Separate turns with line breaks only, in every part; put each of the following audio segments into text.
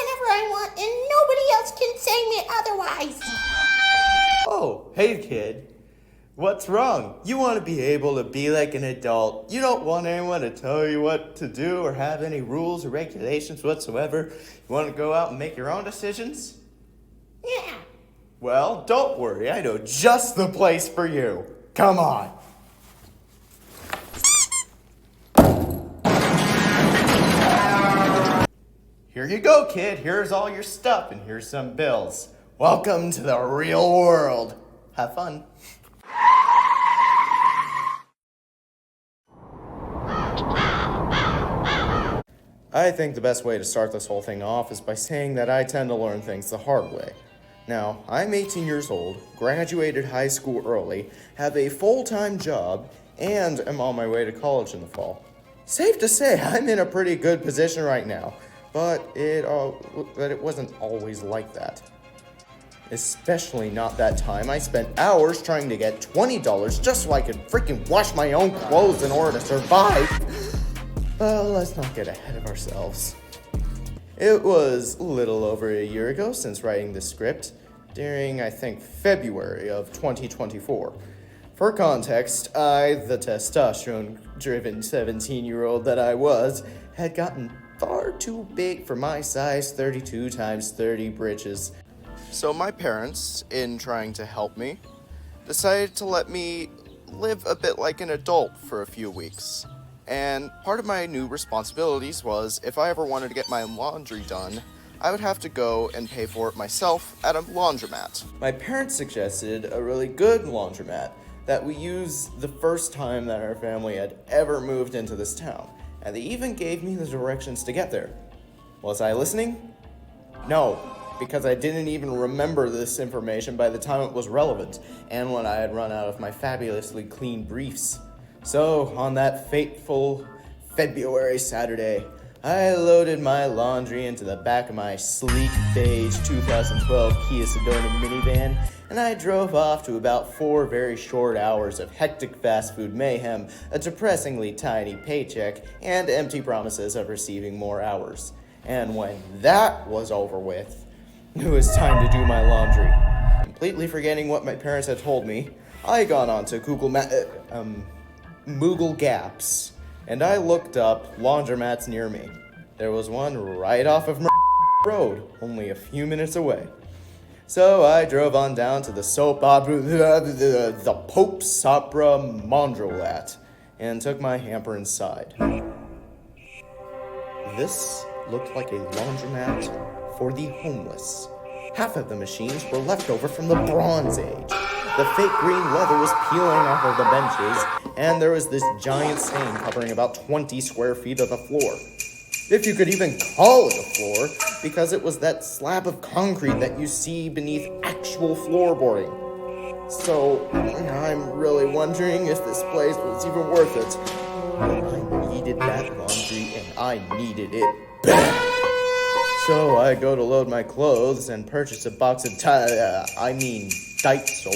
whenever I want, and nobody else can say me otherwise.
Oh, hey kid. What's wrong? You want to be able to be like an adult. You don't want anyone to tell you what to do or have any rules or regulations whatsoever. You want to go out and make your own decisions?
Yeah.
Well, don't worry. I know just the place for you. Come on. Here you go, kid. Here's all your stuff and here's some bills. Welcome to the real world. Have fun. I think the best way to start this whole thing off is by saying that I tend to learn things the hard way. Now, I'm 18 years old, graduated high school early, have a full-time job, and am on my way to college in the fall. Safe to say, I'm in a pretty good position right now, but it wasn't always like that. Especially not that time I spent hours trying to get $20 just so I could freaking wash my own clothes in order to survive. Well, let's not get ahead of ourselves. It was a little over a year ago since writing this script, during, I think, February of 2024. For context, I, the testosterone-driven 17-year-old that I was, had gotten far too big for my size 32 times 30 britches. So my parents, in trying to help me, decided to let me live a bit like an adult for a few weeks. And part of my new responsibilities was, if I ever wanted to get my laundry done, I would have to go and pay for it myself at a laundromat. My parents suggested a really good laundromat that we used the first time that our family had ever moved into this town, and they even gave me the directions to get there. Was I listening? No, because I didn't even remember this information by the time it was relevant, and when I had run out of my fabulously clean briefs. So, on that fateful February Saturday, I loaded my laundry into the back of my sleek beige 2012 Kia Sedona minivan, and I drove off to about 4 very short hours of hectic fast food mayhem, a depressingly tiny paycheck, and empty promises of receiving more hours. And when that was over with, it was time to do my laundry. Completely forgetting what my parents had told me, I got onto Moogle Gaps, and I looked up laundromats near me. There was one right off of Road, only a few minutes away. So I drove on down to the Pope's Opera Laundromat, and took my hamper inside. This looked like a laundromat for the homeless. Half of the machines were left over from the Bronze Age. The fake green leather was peeling off of the benches, and there was this giant stain covering about 20 square feet of the floor. If you could even call it a floor, because it was that slab of concrete that you see beneath actual floorboarding. So, I'm really wondering if this place was even worth it. But I needed that laundry, and I needed it bad. So I go to load my clothes and purchase a box of Diet soap.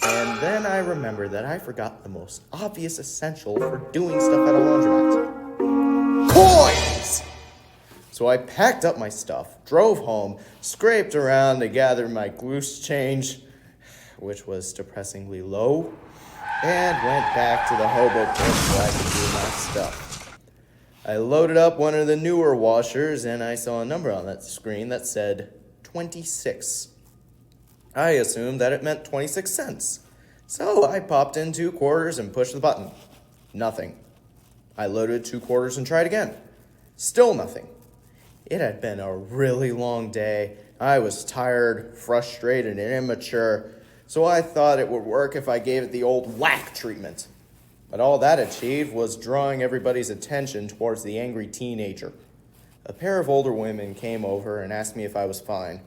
And then I remember that I forgot the most obvious essential for doing stuff at a laundromat. Coins! So I packed up my stuff, drove home, scraped around to gather my loose change, which was depressingly low, and went back to the hobo pit so I could do my stuff. I loaded up one of the newer washers, and I saw a number on that screen that said 26. I assumed that it meant 26 cents. So I popped in 2 quarters and pushed the button. Nothing. I loaded 2 quarters and tried again. Still nothing. It had been a really long day. I was tired, frustrated, and immature, so I thought it would work if I gave it the old whack treatment. But all that achieved was drawing everybody's attention towards the angry teenager. A pair of older women came over and asked me if I was fine.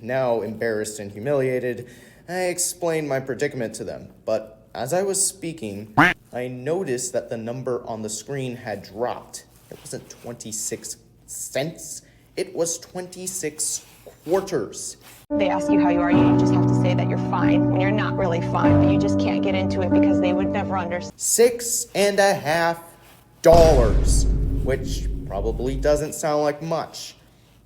Now embarrassed and humiliated, I explained my predicament to them, but as I was speaking, I noticed that the number on the screen had dropped. It wasn't 26 cents, it was 26 quarters.
They ask you how you are, you just have to say that you're fine when you're not really fine, but you just can't get into it because they would never understand.
$6.50, which probably doesn't sound like much,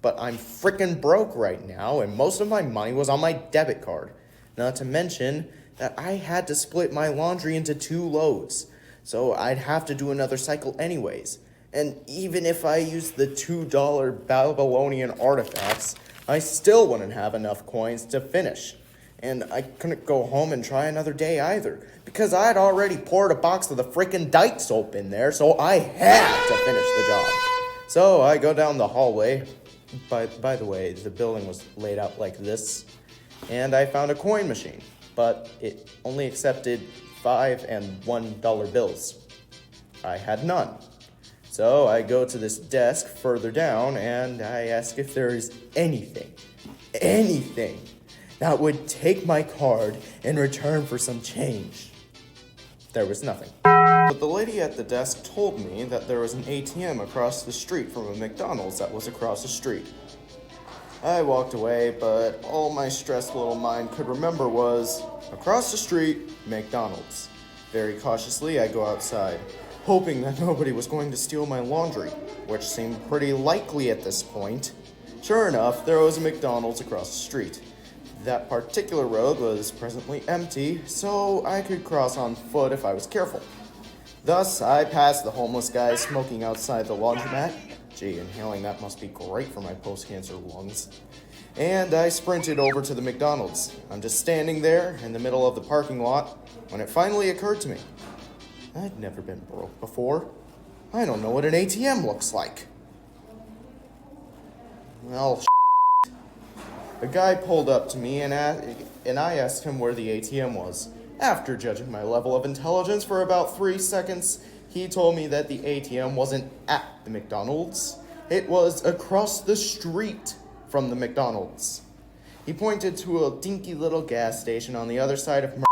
But I'm freaking broke right now, and most of my money was on my debit card. Not to mention that I had to split my laundry into 2 loads, so I'd have to do another cycle anyways. And even if I used the $2 Babylonian artifacts, I still wouldn't have enough coins to finish. And I couldn't go home and try another day either, because I'd already poured a box of the freaking Dike soap in there, so I had to finish the job. So I go down the hallway. By the way, the building was laid out like this, and I found a coin machine, but it only accepted $5 and $1 bills. I had none. So I go to this desk further down, and I ask if there is anything that would take my card in return for some change. There was nothing. But the lady at the desk told me that there was an ATM across the street from a McDonald's that was across the street. I walked away, but all my stressed little mind could remember was, across the street, McDonald's. Very cautiously, I go outside, hoping that nobody was going to steal my laundry, which seemed pretty likely at this point. Sure enough, there was a McDonald's across the street. That particular road was presently empty, so I could cross on foot if I was careful. Thus, I passed the homeless guy smoking outside the laundromat. Gee, inhaling that must be great for my post-cancer lungs. And I sprinted over to the McDonald's. I'm just standing there in the middle of the parking lot when it finally occurred to me. I'd never been broke before. I don't know what an ATM looks like. Well, the guy pulled up to me and I asked him where the ATM was. After judging my level of intelligence for about 3 seconds, he told me that the ATM wasn't at the McDonald's. It was across the street from the McDonald's. He pointed to a dinky little gas station on the other side of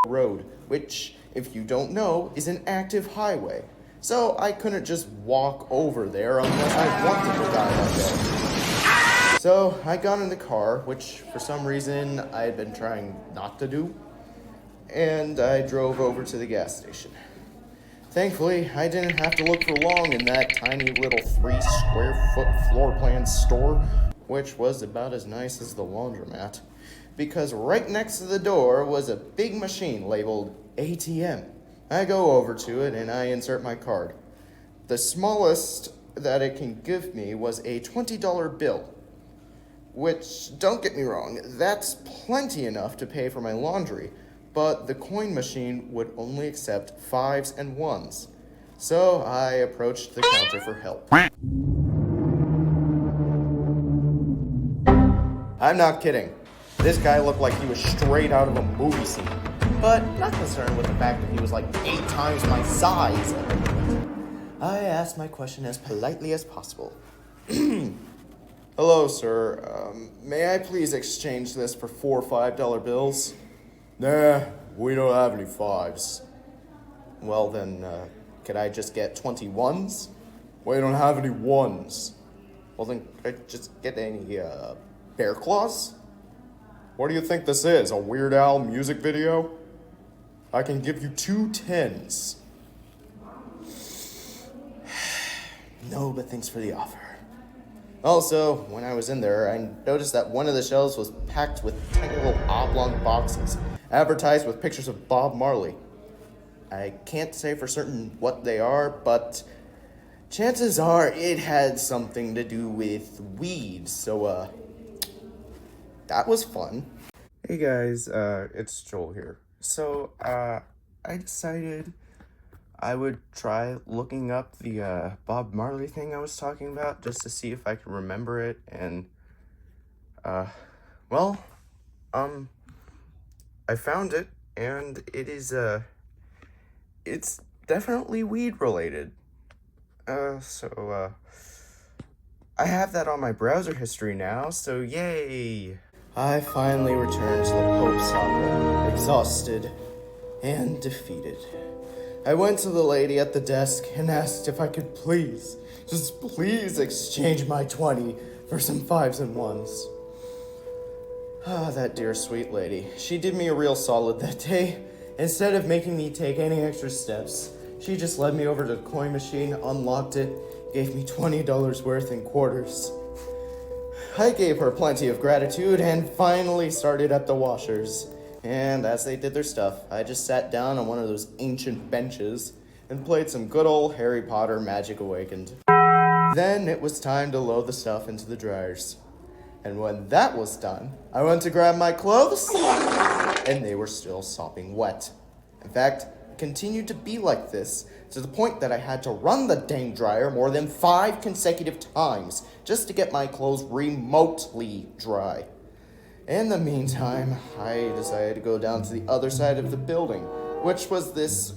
Road, which, if you don't know, is an active highway. So I couldn't just walk over there unless I wanted to die that day. So I got in the car, which for some reason I had been trying not to do, and I drove over to the gas station. Thankfully, I didn't have to look for long in that tiny little 3 square foot floor plan store, which was about as nice as the laundromat, because right next to the door was a big machine labeled ATM. I go over to it and I insert my card. The smallest that it can give me was a $20 bill, which, don't get me wrong, that's plenty enough to pay for my laundry, but the coin machine would only accept 5s and 1s. So I approached the counter for help. I'm not kidding. This guy looked like he was straight out of a movie scene, but not concerned with the fact that he was like 8 times my size. I asked my question as politely as possible. Hello, sir. May I please exchange this for 4 $5 bills? Nah, we don't have any 5s. Well then, could I just get 21s? We don't have any 1s. Well then, could I just get any, bear claws? What do you think this is, a Weird Al music video? I can give you 2 10s. No, but thanks for the offer. Also, when I was in there, I noticed that one of the shelves was packed with tiny little oblong boxes, advertised with pictures of Bob Marley. I can't say for certain what they are, but chances are it had something to do with weed, so, that was fun. Hey guys, it's Joel here. So, I decided I would try looking up the Bob Marley thing I was talking about just to see if I could remember it, and I found it, and it is it's definitely weed related. So I have that on my browser history now, so yay! I finally returned to the Pope's Opera, exhausted and defeated. I went to the lady at the desk and asked if I could please, just please exchange my 20 for some 5s and 1s. Ah, that dear sweet lady. She did me a real solid that day. Instead of making me take any extra steps, she just led me over to the coin machine, unlocked it, gave me $20 worth in quarters. I gave her plenty of gratitude and finally started up the washers. And as they did their stuff, I just sat down on one of those ancient benches and played some good old Harry Potter Magic Awakened. Then it was time to load the stuff into the dryers. And when that was done, I went to grab my clothes, and they were still sopping wet. In fact, it continued to be like this to the point that I had to run the dang dryer more than 5 consecutive times just to get my clothes remotely dry. In the meantime, I decided to go down to the other side of the building, which was this,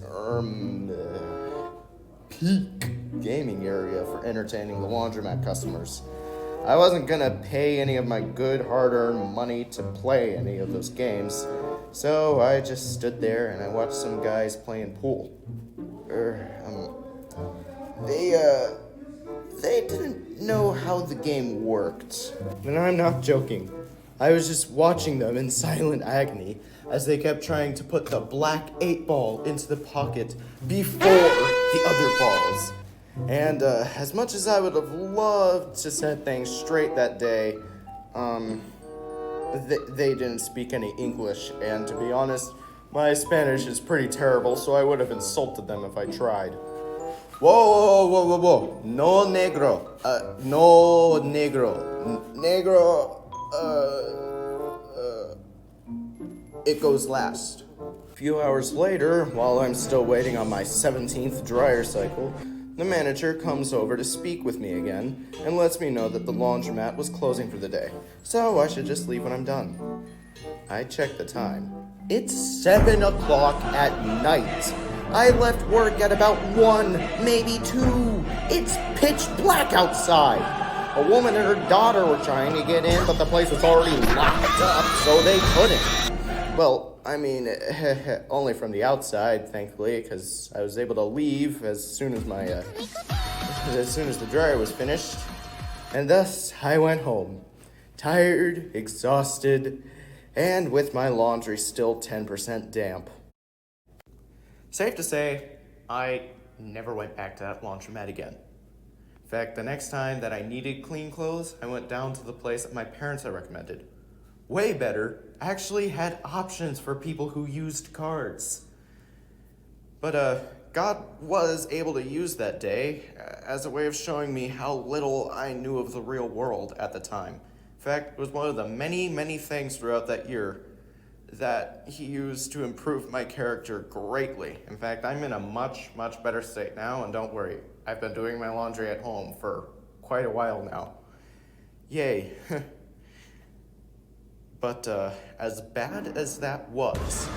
peak gaming area for entertaining the Laundromat customers. I wasn't gonna pay any of my good hard-earned money to play any of those games, so I just stood there and I watched some guys playing pool. They didn't know how the game worked. And I'm not joking. I was just watching them in silent agony as they kept trying to put the black 8-ball into the pocket before the other balls. And as much as I would have loved to set things straight that day, they didn't speak any English, and to be honest, my Spanish is pretty terrible, so I would have insulted them if I tried. Whoa. No negro. No negro. Negro, it goes last. A few hours later, while I'm still waiting on my 17th dryer cycle, the manager comes over to speak with me again and lets me know that the laundromat was closing for the day, so I should just leave when I'm done. I checked the time. It's 7 o'clock at night. I left work at about 1, maybe 2. It's pitch black outside. A woman and her daughter were trying to get in, but the place was already locked up, so they couldn't. Well, I mean, only from the outside, thankfully, because I was able to leave as soon as the dryer was finished. And thus, I went home, tired, exhausted, and with my laundry still 10% damp. Safe to say, I never went back to that laundromat again. In fact, the next time that I needed clean clothes, I went down to the place that my parents had recommended. Way better, actually had options for people who used cards. But God was able to use that day as a way of showing me how little I knew of the real world at the time. In fact, it was one of the many, many things throughout that year that he used to improve my character greatly. In fact, I'm in a much, much better state now, and don't worry, I've been doing my laundry at home for quite a while now. Yay. But as bad as that was,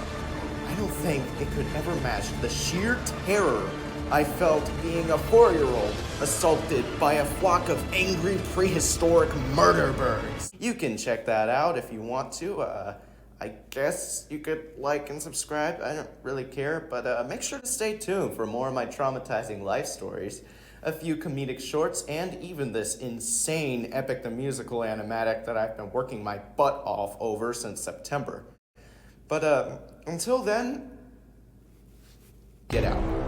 I don't think it could ever match the sheer terror I felt being a 4-year-old assaulted by a flock of angry prehistoric murder birds. You can check that out if you want to. I guess you could like and subscribe. I don't really care, but make sure to stay tuned for more of my traumatizing life stories, a few comedic shorts, and even this insane Epic the Musical animatic that I've been working my butt off over since September. But until then, get out.